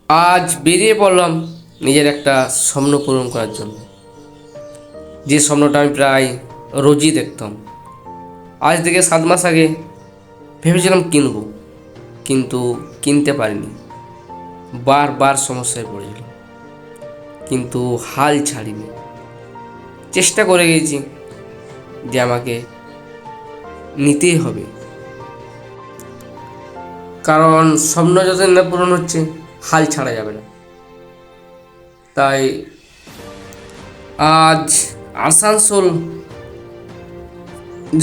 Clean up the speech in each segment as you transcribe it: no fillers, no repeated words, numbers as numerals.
আজ বেরিয়ে পড়লাম নিজের একটা স্বপ্ন পূরণ করার জন্য, যে স্বপ্নটা আমি প্রায় রোজই দেখতাম। আজ থেকে 7 মাস আগে ভেবেছিলাম কিনবো, কিন্তু কিনতে পারিনি। বারবার সমস্যায় পড়েছিলাম, কিন্তু হাল ছাড়িনি। চেষ্টা করে গেছি যে আমাকে নিতেই হবে, কারণ স্বপ্ন যতদিন না পূরণ হচ্ছে হাল ছাড়া যাবে না। তাই আজ আসানসোল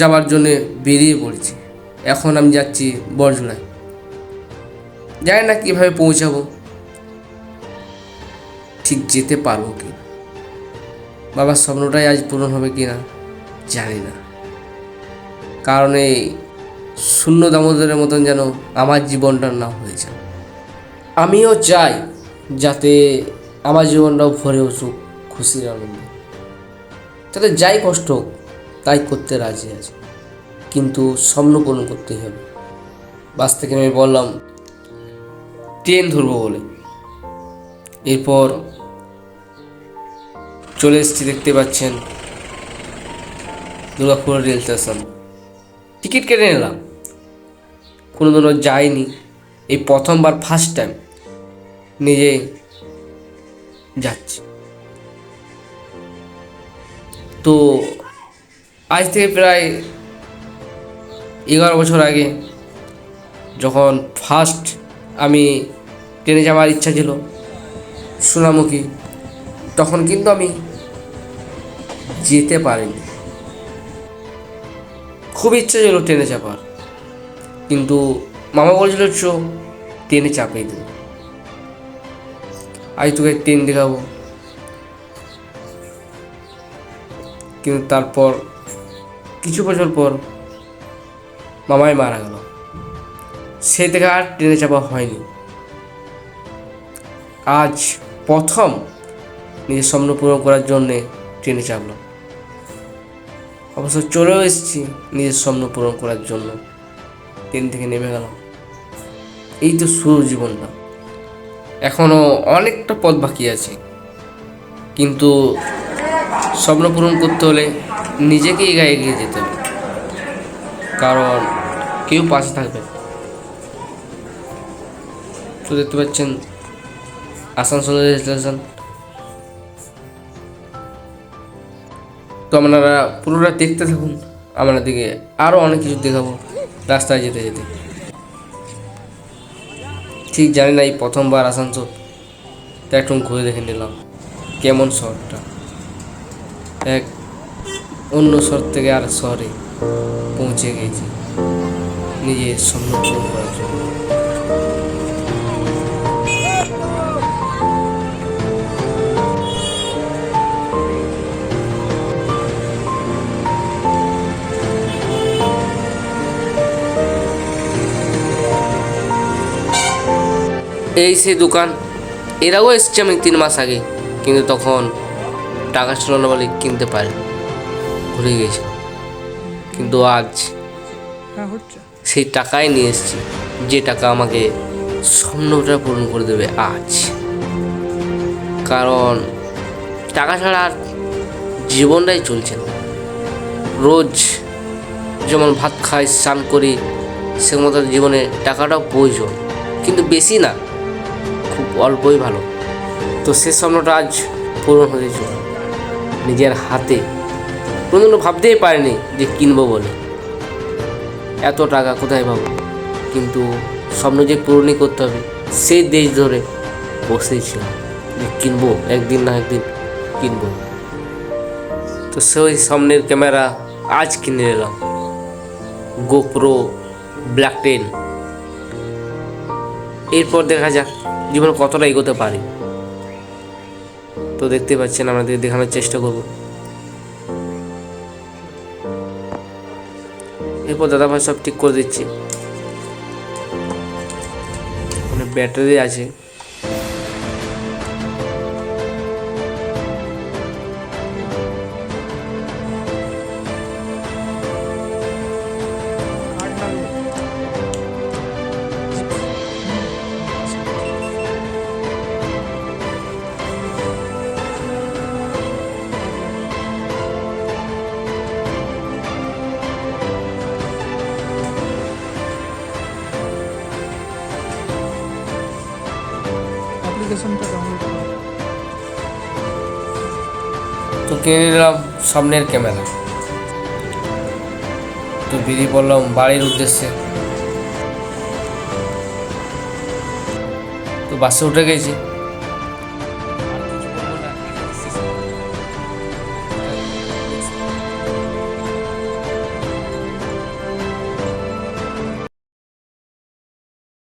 যাওয়ার জন্যে বেরিয়ে পড়েছি। এখন আমি যাচ্ছি বড়জোড়ায়। জানি না কীভাবে পৌঁছাবো, ঠিক যেতে পারবো কি না, বাবার স্বপ্নটাই আজ পূরণ হবে কি না জানি না। কারণ এই শূন্য দামোদরের মতন যেন আমার জীবনটা না হয়ে যায়। আমিও চাই যাতে আমার জীবনটাও ভরে উঠুক খুশির আনন্দে, তাতে যাই কষ্ট হোক তাই করতে রাজি আছে, কিন্তু স্বপ্ন পূরণ করতেই হবে। বাস থেকে আমি বললাম ট্রেন ধরবো বলে। এরপর চলে এসেছি, দেখতে পাচ্ছেন দুর্গাপুর রেল স্টেশন। টিকিট কেটে নিলাম, কোনোদিনও যাইনি, এই প্রথমবার ফার্স্ট টাইম নিজে যাচ্ছি। তো আজ থেকে প্রায় 11 বছর আগে যখন ফার্স্ট আমি ট্রেনে যাওয়ার ইচ্ছা ছিল সোনামুখী, তখন কিন্তু আমি যেতে পারিনি। খুব ইচ্ছা ছিল ট্রেনে চাপার, কিন্তু মামা বলছিল ট্রেনে চাপিয়ে দেব, আজ তোকে ট্রেন দেখাবো। কিন্তু তারপর কিছু বছর পর মামাই মারা গেল, সেই থেকে আর ট্রেনে চাপা হয়নি। আজ প্রথম নিজের স্বপ্ন পূরণ করার জন্যে ট্রেনে চাপলাম। অবশ্য চলেও এসেছি নিজের স্বপ্ন পূরণ করার জন্য, ট্রেন থেকে নেমে গেলাম। এই তো শুরু জীবনটা, এখনও অনেকটা পথ বাকি আছে, কিন্তু স্বপ্ন পূরণ করতে হলে নিজেকে এগিয়ে যেতে হবে, কারণ কেউ পাশে থাকবে না। তো দেখতে পাচ্ছেন আসানসোল রেল স্টেশন। তো আপনারা পুরোটা দেখতে থাকুন, আপনাদেরকে আরও অনেক কিছু দেখাবো রাস্তায় যেতে যেতে। ঠিক জানি না, এই প্রথমবার আসানসোল, তো একটু ঘুরে দেখে নিলাম কেমন শহরটা। এক অন্য শহর থেকে আর শহরে পৌঁছে গেছি নিজের স্বপ্ন পূরণ করার জন্য। এই সেই দোকান, এরাও এসছে আমি 3 মাস আগে, কিন্তু তখন টাকা ছিল না বলে কিনতে পারি, ভুলে গেছি। কিন্তু আজ সেই টাকাই নিয়ে এসেছি, যে টাকা আমাকে স্বপ্নটা পূরণ করে দেবে আজ। কারণ টাকা ছাড়া আর জীবনটাই চলছে না। রোজ যেমন ভাত খাই, স্নান করি, সে মতো জীবনে টাকাটাও প্রয়োজন, কিন্তু বেশি না, খুব অল্পই ভালো। তো সে স্বপ্নটা আজ পূরণ হয়েছিল নিজের হাতে। কোনোদিনও ভাবতেই পারিনি যে কিনবো বলে, এত টাকা কোথায় পাবো, কিন্তু স্বপ্ন যে পূরণই করতে হবে সেই দেশ ধরে বসেই ছিল যে কিনবো, একদিন না একদিন কিনবো। তো সেই সামনের ক্যামেরা আজ কিনে নিলাম, গোপ্রো ব্ল্যাক 10। এরপর দেখা যাক জীবনে কতটা এগোতে পারি। তো দেখতে পাচ্ছেন, আমাদের দেখানোর চেষ্টা করব। এরপর দাদাভাই সব ঠিক করে দিচ্ছি, ব্যাটারি আছে। অ্যাপ্লিকেশনটা ডাউনলোড করো। তো কিনে নিলাম সামনের ক্যামেরা, তো বেরিয়ে পড়লাম বাড়ির উদ্দেশ্যে। তো বাসে উঠে গেছি।